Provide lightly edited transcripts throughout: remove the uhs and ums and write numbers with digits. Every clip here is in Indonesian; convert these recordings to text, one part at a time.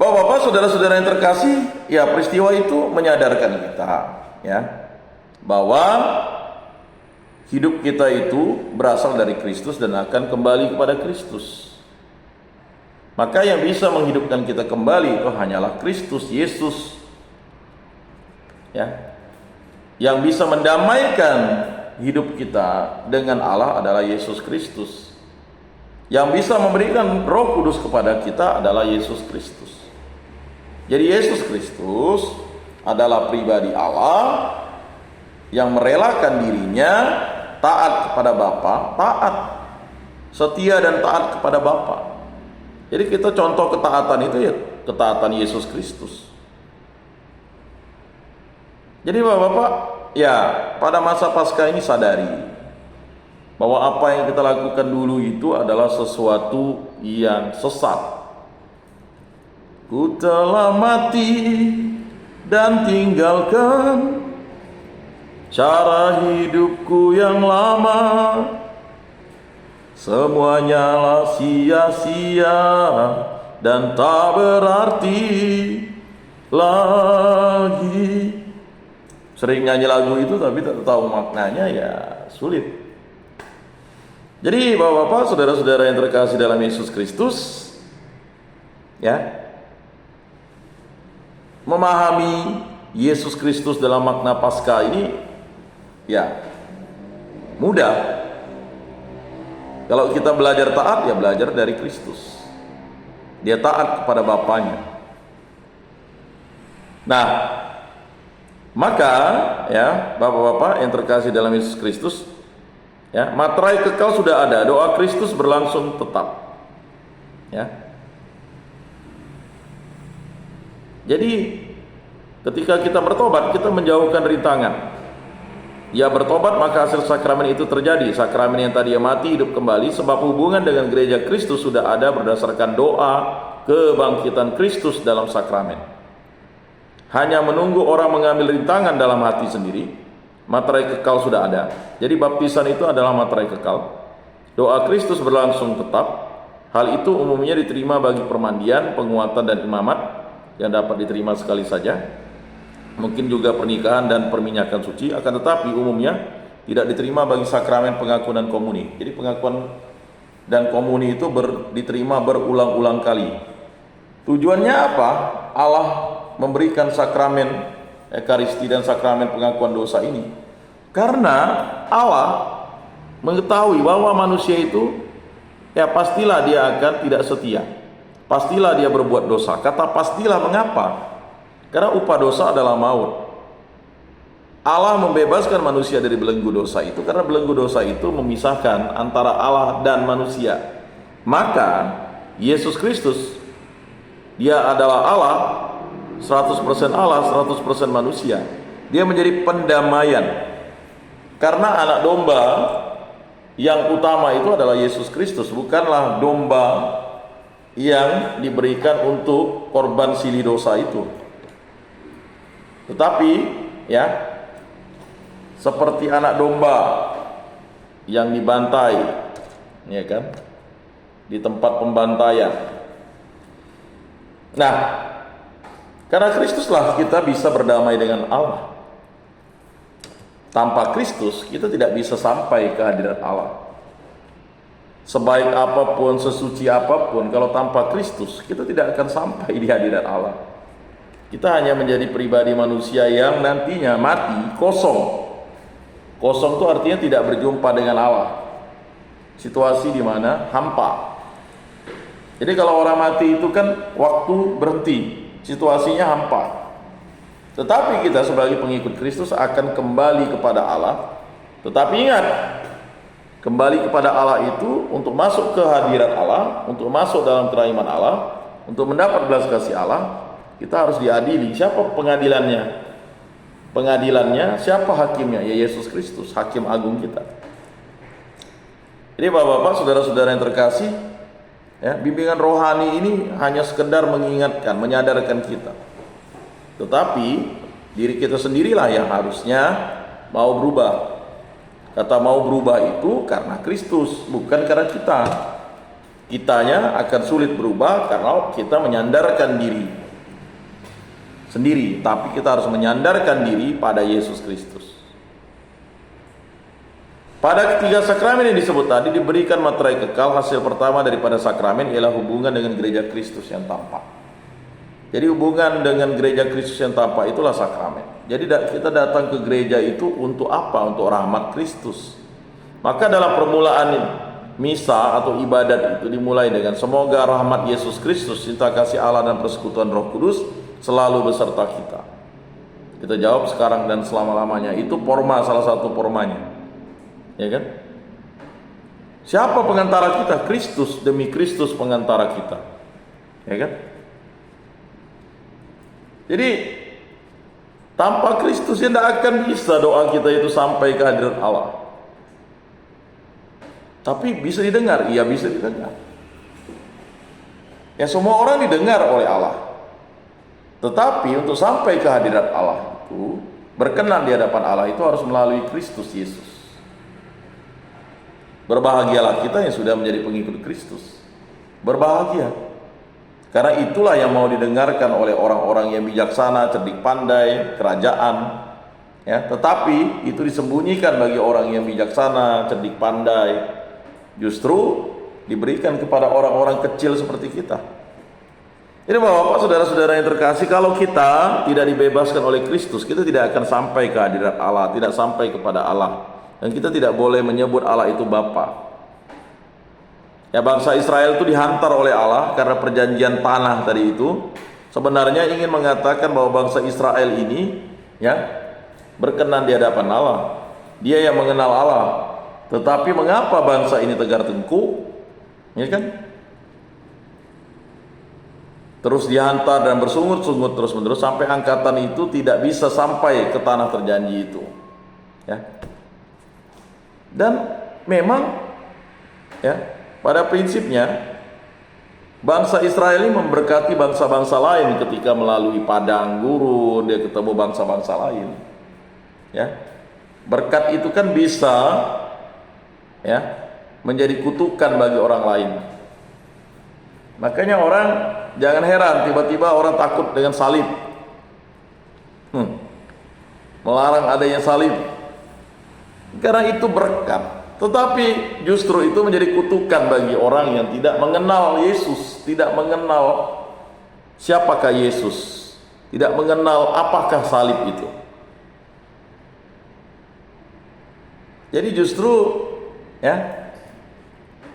Bapak-bapak, saudara-saudara yang terkasih, ya peristiwa itu menyadarkan kita, ya, bahwa hidup kita itu berasal dari Kristus dan akan kembali kepada Kristus. Maka yang bisa menghidupkan kita kembali itu hanyalah Kristus Yesus, ya. Yang bisa mendamaikan hidup kita dengan Allah adalah Yesus Kristus. Yang bisa memberikan Roh Kudus kepada kita adalah Yesus Kristus. Jadi Yesus Kristus adalah pribadi Allah yang merelakan dirinya taat kepada Bapa, taat, setia dan taat kepada Bapa. Jadi kita contoh ketaatan itu ya ketaatan Yesus Kristus. Jadi Bapak-bapak, ya pada masa Paskah ini sadari bahwa apa yang kita lakukan dulu itu adalah sesuatu yang sesat. Ku telah mati dan tinggalkan cara hidupku yang lama, semuanya lah sia-sia dan tak berarti lagi. Sering nyanyi lagu itu tapi tak tahu maknanya, ya sulit. Jadi Bapak-bapak, saudara-saudara yang terkasih dalam Yesus Kristus, ya, memahami Yesus Kristus dalam makna Paskah ini ya mudah. Kalau kita belajar taat, ya belajar dari Kristus. Dia taat kepada Bapaknya. Nah, maka ya Bapak-bapak yang terkasih dalam Yesus Kristus, ya, materai kekal sudah ada. Doa Kristus berlangsung tetap. Ya. Jadi ketika kita bertobat, kita menjauhkan rintangan. Ya bertobat, maka hasil sakramen itu terjadi. Sakramen yang tadinya mati hidup kembali, sebab hubungan dengan gereja Kristus sudah ada berdasarkan doa kebangkitan Kristus dalam sakramen. Hanya menunggu orang mengambil rintangan dalam hati sendiri. Materai kekal sudah ada. Jadi baptisan itu adalah materai kekal. Doa Kristus berlangsung tetap. Hal itu umumnya diterima bagi permandian, penguatan dan imamat yang dapat diterima sekali saja. Mungkin juga pernikahan dan perminyakan suci, akan tetapi umumnya tidak diterima bagi sakramen pengakuan dan komuni. Jadi pengakuan dan komuni itu diterima berulang-ulang kali. Tujuannya apa? Allah memberikan sakramen Ekaristi dan sakramen pengakuan dosa ini karena Allah mengetahui bahwa manusia itu ya pastilah dia akan tidak setia, pastilah dia berbuat dosa. Kata pastilah mengapa? Karena upah dosa adalah maut. Allah membebaskan manusia dari belenggu dosa itu karena belenggu dosa itu memisahkan antara Allah dan manusia. Maka Yesus Kristus, dia adalah Allah, 100% Allah, 100% manusia. Dia menjadi pendamaian. Karena anak domba yang utama itu adalah Yesus Kristus, bukanlah domba yang diberikan untuk korban silih dosa itu. Tetapi ya seperti anak domba yang dibantai, ya kan, di tempat pembantaian. Nah, karena Kristuslah kita bisa berdamai dengan Allah. Tanpa Kristus kita tidak bisa sampai ke hadirat Allah. Sebaik apapun, sesuci apapun, kalau tanpa Kristus kita tidak akan sampai di hadirat Allah. Kita hanya menjadi pribadi manusia yang nantinya mati, kosong. Kosong itu artinya tidak berjumpa dengan Allah. Situasi di mana hampa. Jadi kalau orang mati itu kan waktu berhenti, situasinya hampa. Tetapi kita sebagai pengikut Kristus akan kembali kepada Allah. Tetapi ingat, kembali kepada Allah itu untuk masuk ke hadirat Allah, untuk masuk dalam kerajaan Allah, untuk mendapat belas kasih Allah, kita harus diadili. Siapa pengadilannya? Pengadilannya siapa hakimnya? Ya Yesus Kristus, hakim agung kita. Jadi Bapak-bapak, saudara-saudara yang terkasih, ya, bimbingan rohani ini hanya sekedar mengingatkan, menyadarkan kita. Tetapi diri kita sendirilah yang harusnya mau berubah. Kata mau berubah itu karena Kristus, bukan karena kita. Kitanya akan sulit berubah karena kita menyandarkan diri sendiri, tapi kita harus menyandarkan diri pada Yesus Kristus. Pada ketiga sakramen yang disebut tadi diberikan materai kekal. Hasil pertama daripada sakramen ialah hubungan dengan gereja Kristus yang tampak. Jadi hubungan dengan gereja Kristus yang tampak itulah sakramen. Jadi kita datang ke gereja itu untuk apa? Untuk rahmat Kristus. Maka dalam permulaan misa atau ibadat itu dimulai dengan semoga rahmat Yesus Kristus, cinta kasih Allah dan persekutuan Roh Kudus selalu beserta kita. Kita jawab sekarang dan selama-lamanya. Itu forma, salah satu formanya. Ya kan? Siapa pengantara kita? Kristus, demi Kristus pengantara kita. Ya kan? Jadi tanpa Kristus ya tidak akan bisa doa kita itu sampai ke hadirat Allah. Tapi bisa didengar, iya bisa didengar. Ya semua orang didengar oleh Allah. Tetapi untuk sampai ke hadirat Allah itu, berkenan di hadapan Allah itu harus melalui Kristus Yesus. Berbahagialah kita yang sudah menjadi pengikut Kristus. Berbahagia. Karena itulah yang mau didengarkan oleh orang-orang yang bijaksana, cerdik pandai, kerajaan. Ya, tetapi itu disembunyikan bagi orang yang bijaksana, cerdik pandai. Justru diberikan kepada orang-orang kecil seperti kita. Jadi Bapak-bapak, saudara-saudara yang terkasih, kalau kita tidak dibebaskan oleh Kristus, kita tidak akan sampai ke hadirat Allah, tidak sampai kepada Allah. Dan kita tidak boleh menyebut Allah itu Bapa. Ya, bangsa Israel itu dihantar oleh Allah karena perjanjian tanah tadi itu. Sebenarnya ingin mengatakan bahwa bangsa Israel ini ya berkenan di hadapan Allah. Dia yang mengenal Allah. Tetapi mengapa bangsa ini tegar tengkuk? Ya kan? Terus dihantar dan bersungut-sungut terus-menerus sampai angkatan itu tidak bisa sampai ke tanah terjanji itu. Ya. Dan memang ya, pada prinsipnya bangsa Israel ini memberkati bangsa-bangsa lain ketika melalui padang gurun dia ketemu bangsa-bangsa lain. Ya. Berkat itu kan bisa ya menjadi kutukan bagi orang lain. Makanya orang jangan heran tiba-tiba orang takut dengan salib, melarang adanya salib karena itu berkat. Tetapi justru itu menjadi kutukan bagi orang yang tidak mengenal Yesus, tidak mengenal siapakah Yesus, tidak mengenal apakah salib itu. Jadi justru ya,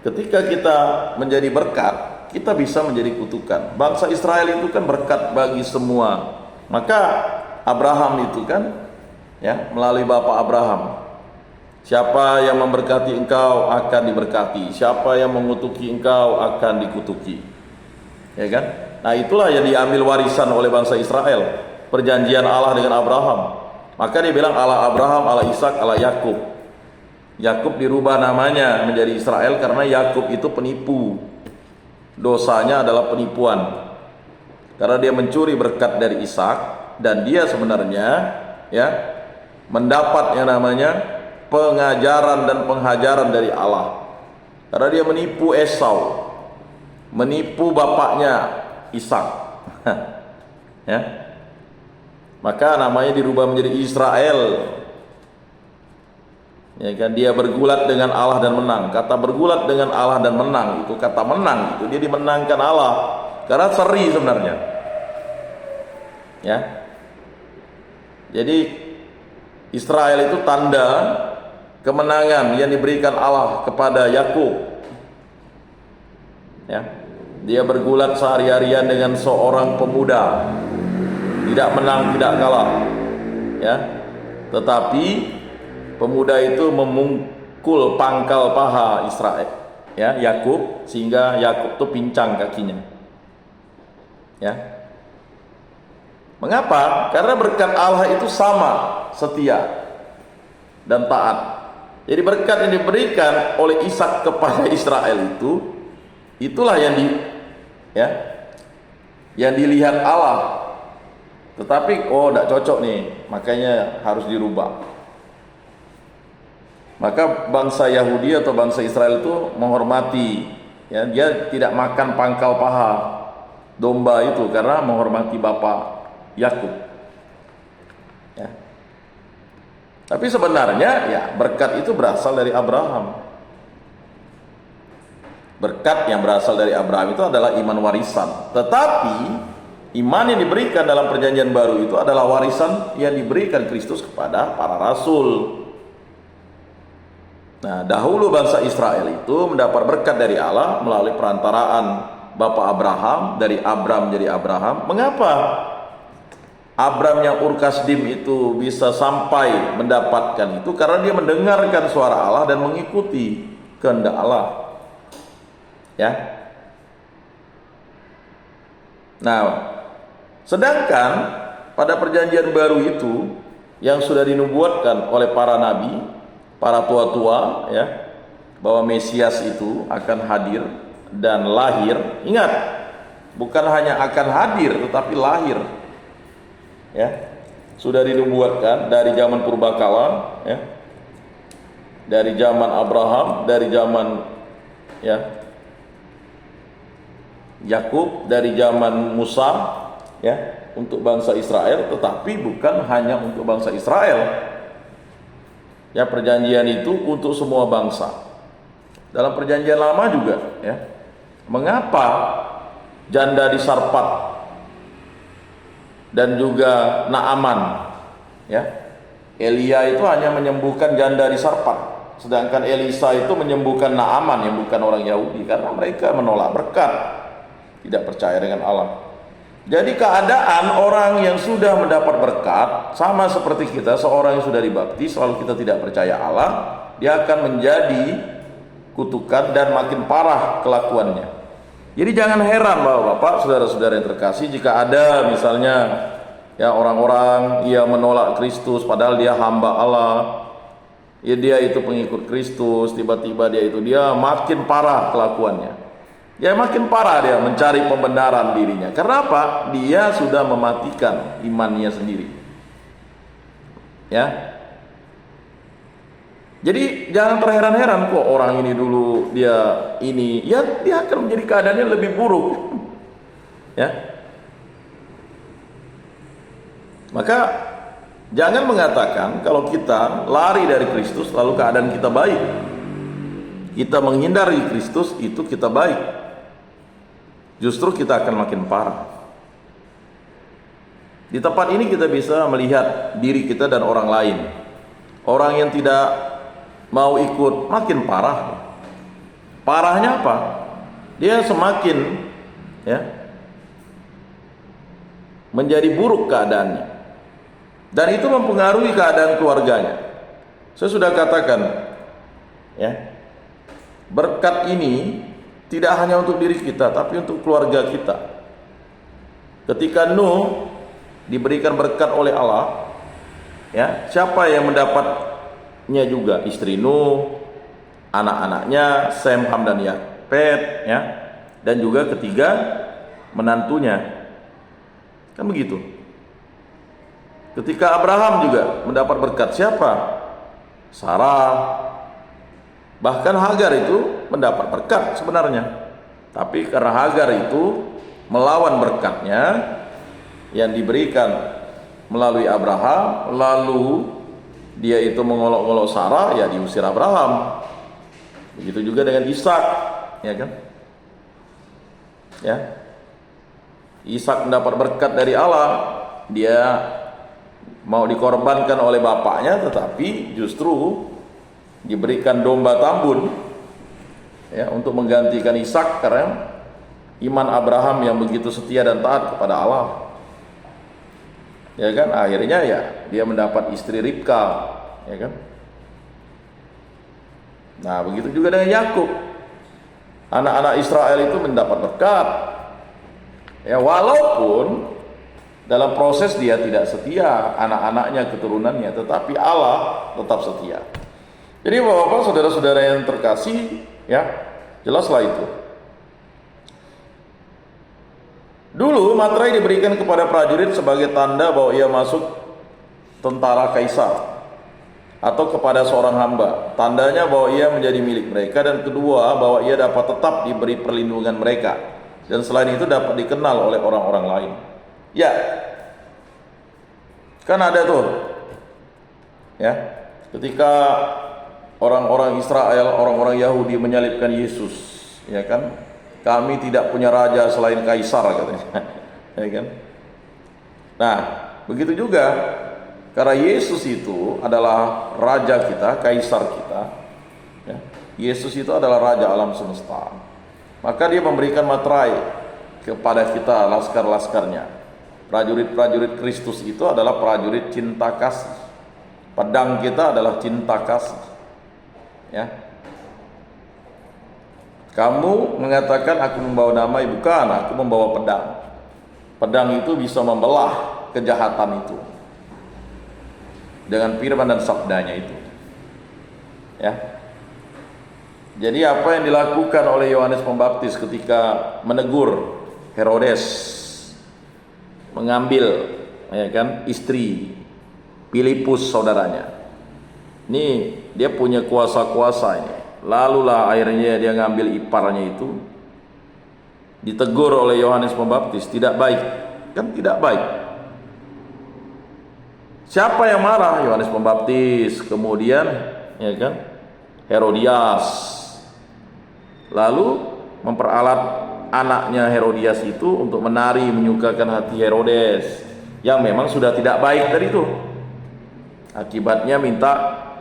ketika kita menjadi berkat, kita bisa menjadi kutukan. Bangsa Israel itu kan berkat bagi semua. Maka Abraham itu kan ya melalui bapak Abraham. Siapa yang memberkati engkau akan diberkati. Siapa yang mengutuki engkau akan dikutuki. Ya kan? Nah, itulah yang diambil warisan oleh bangsa Israel. Perjanjian Allah dengan Abraham. Maka dia bilang Allah Abraham, Allah Ishak, Allah Yakub. Yakub dirubah namanya menjadi Israel karena Yakub itu penipu. Dosanya adalah penipuan. Karena dia mencuri berkat dari Ishak dan dia sebenarnya ya mendapat yang namanya pengajaran dan penghajaran dari Allah. Karena dia menipu Esau, menipu bapaknya Ishak. Ya. Maka namanya dirubah menjadi Israel. Ya kan, dia bergulat dengan Allah dan menang. Kata bergulat dengan Allah dan menang itu kata menang itu dia dimenangkan Allah karena seri sebenarnya. Ya. Jadi Israel itu tanda kemenangan yang diberikan Allah kepada Yakub. Ya. Dia bergulat sehari-harian dengan seorang pemuda. Tidak menang, tidak kalah. Ya. Tetapi pemuda itu memungkul pangkal paha Israel, ya Yakub, sehingga Yakub itu pincang kakinya. Ya. Mengapa? Karena berkat Allah itu sama, setia dan taat. Jadi berkat yang diberikan oleh Ishak kepada Israel itu, itulah yang yang dilihat Allah. Tetapi tidak cocok nih, makanya harus dirubah. Maka bangsa Yahudi atau bangsa Israel itu menghormati Ya, dia tidak makan pangkal paha domba itu karena menghormati bapak Yakub. Ya. Tapi sebenarnya ya berkat itu berasal dari Abraham. Berkat yang berasal dari Abraham itu adalah iman warisan. Tetapi iman yang diberikan dalam perjanjian baru itu adalah warisan yang diberikan Kristus kepada para rasul. Nah, dahulu bangsa Israel itu mendapat berkat dari Allah melalui perantaraan Bapak Abraham, dari Abram jadi Abraham. Mengapa Abram yang Ur Kasdim itu bisa sampai mendapatkan itu? Karena dia mendengarkan suara Allah dan mengikuti kehendak Allah. Ya. Nah, sedangkan pada perjanjian baru itu yang sudah dinubuatkan oleh para nabi, para tua-tua, ya, bahwa Mesias itu akan hadir dan lahir. Ingat, bukan hanya akan hadir tetapi lahir. Ya. Sudah dinubuatkan dari zaman purbakala, ya. Dari zaman Abraham, dari zaman ya Yakub, dari zaman Musa, ya, untuk bangsa Israel, tetapi bukan hanya untuk bangsa Israel. Ya, perjanjian itu untuk semua bangsa. Dalam perjanjian lama juga, ya. Mengapa janda di Sarpat dan juga Naaman, ya? Elia itu hanya menyembuhkan janda di Sarpat, sedangkan Elisa itu menyembuhkan Naaman yang bukan orang Yahudi karena mereka menolak berkat, tidak percaya dengan Allah. Jadi keadaan orang yang sudah mendapat berkat sama seperti kita, seorang yang sudah dibaptis lalu kita tidak percaya Allah, dia akan menjadi kutukan dan makin parah kelakuannya. Jadi jangan heran Bapak-bapak, saudara-saudara yang terkasih, jika ada misalnya ya orang-orang yang menolak Kristus padahal dia hamba Allah, ya dia itu pengikut Kristus, tiba-tiba dia makin parah kelakuannya. Ya makin parah dia mencari pembenaran dirinya. Karena apa? Dia sudah mematikan imannya sendiri. Ya. Jadi jangan terheran-heran kok orang ini dulu dia ini, ya dia akan menjadi keadaannya lebih buruk. Ya. Maka jangan mengatakan kalau kita lari dari Kristus lalu keadaan kita baik. Kita menghindari Kristus itu kita baik. Justru kita akan makin parah. Di tempat ini kita bisa melihat diri kita dan orang lain. Orang yang tidak mau ikut makin parah. Parahnya apa? Dia semakin ya menjadi buruk keadaannya. Dan itu mempengaruhi keadaan keluarganya. Saya sudah katakan ya, berkat ini tidak hanya untuk diri kita, tapi untuk keluarga kita. Ketika Nuh diberikan berkat oleh Allah, ya, siapa yang mendapatnya juga? Istri Nuh, anak-anaknya, Sem, Ham, dan Yafet, ya, dan juga ketiga menantunya. Kan begitu. Ketika Abraham juga mendapat berkat, siapa? Sarah. Bahkan Hagar itu mendapat berkat sebenarnya. Tapi karena Hagar itu melawan berkatnya yang diberikan melalui Abraham, lalu dia itu mengolok-olok Sarah, ya diusir Abraham. Begitu juga dengan Ishak, ya kan? Ya. Ishak mendapat berkat dari Allah, dia mau dikorbankan oleh bapaknya, tetapi justru diberikan domba tambun ya untuk menggantikan Ishak karena iman Abraham yang begitu setia dan taat kepada Allah. Ya kan, akhirnya ya dia mendapat istri Ribka, ya kan. Nah, begitu juga dengan Yakub. Anak-anak Israel itu mendapat berkat. Ya, walaupun dalam proses dia tidak setia, anak-anaknya, keturunannya, tetapi Allah tetap setia. Jadi Bapak-bapak, saudara-saudara yang terkasih, ya, jelaslah itu. Dulu materai diberikan kepada prajurit sebagai tanda bahwa ia masuk tentara kaisar atau kepada seorang hamba. Tandanya bahwa ia menjadi milik mereka, dan kedua bahwa ia dapat tetap diberi perlindungan mereka, dan selain itu dapat dikenal oleh orang-orang lain. Ya, kan ada tuh, ya, ketika orang-orang Israel, orang-orang Yahudi menyalibkan Yesus, ya kan, kami tidak punya raja selain Kaisar katanya, ya kan. Nah, begitu juga. Karena Yesus itu adalah raja kita, kaisar kita, ya. Yesus itu adalah raja alam semesta. Maka dia memberikan materai kepada kita, laskar-laskarnya. Prajurit-prajurit Kristus itu adalah prajurit cinta kasih. Pedang kita adalah cinta kasih, ya. Kamu mengatakan aku membawa damai, bukan, aku membawa pedang. Pedang itu bisa membelah kejahatan itu dengan firman dan sabdanya itu, ya. Jadi apa yang dilakukan oleh Yohanes Pembaptis ketika menegur Herodes mengambil, ya kan, istri Filipus saudaranya, ini dia punya kuasa-kuasa ini. Lalulah akhirnya dia ngambil iparnya itu, ditegur oleh Yohanes Pembaptis, tidak baik, kan tidak baik. Siapa yang marah? Yohanes Pembaptis. Kemudian, ya kan, Herodias. Lalu memperalat anaknya Herodias itu untuk menari menyukakan hati Herodes, yang memang sudah tidak baik dari itu. Akibatnya minta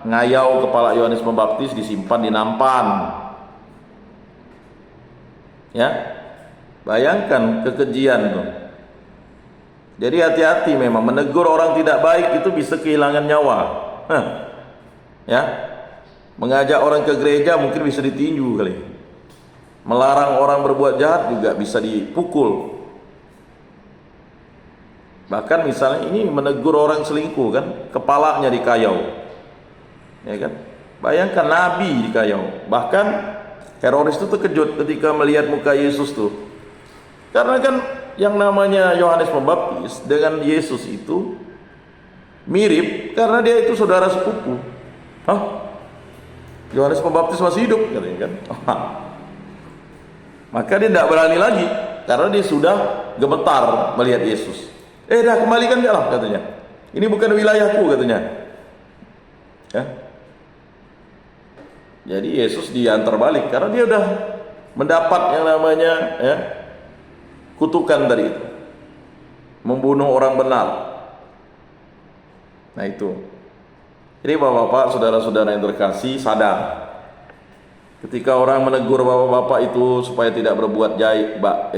ngayau kepala Yohanes Pembaptis disimpan di nampan. Ya, bayangkan kekejian tuh. Jadi hati-hati, memang menegur orang tidak baik itu bisa kehilangan nyawa. Ya, mengajak orang ke gereja mungkin bisa ditinju kali. Melarang orang berbuat jahat juga bisa dipukul. Bahkan misalnya ini menegur orang selingkuh kan, kepalanya dikayau. Ya kan? Bayangkan Nabi dikayau. Bahkan Herodes itu terkejut ketika melihat muka Yesus tuh. Karena kan yang namanya Yohanes Pembaptis dengan Yesus itu mirip karena dia itu saudara sepupu. Yohanes Pembaptis masih hidup katanya kan. Maka dia tidak berani lagi karena dia sudah gemetar melihat Yesus. Dah kembalikan dia lah katanya. Ini bukan wilayahku katanya. Ya. Jadi Yesus diantar balik karena dia sudah mendapat yang namanya, ya, kutukan dari itu, membunuh orang benar. Nah itu. Jadi bapak-bapak, saudara-saudara yang terkasih, sadar ketika orang menegur bapak-bapak itu supaya tidak berbuat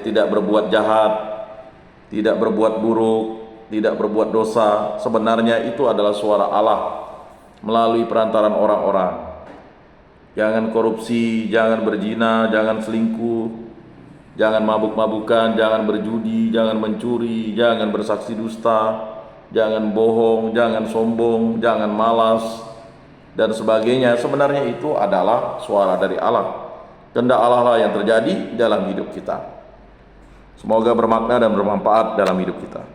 tidak berbuat jahat, tidak berbuat buruk, tidak berbuat dosa, sebenarnya itu adalah suara Allah melalui perantaran orang-orang. Jangan korupsi, jangan berzina, jangan selingkuh, jangan mabuk-mabukan, jangan berjudi, jangan mencuri, jangan bersaksi dusta, jangan bohong, jangan sombong, jangan malas, dan sebagainya. Sebenarnya itu adalah suara dari Allah. Kehendak Allah lah yang terjadi dalam hidup kita. Semoga bermakna dan bermanfaat dalam hidup kita.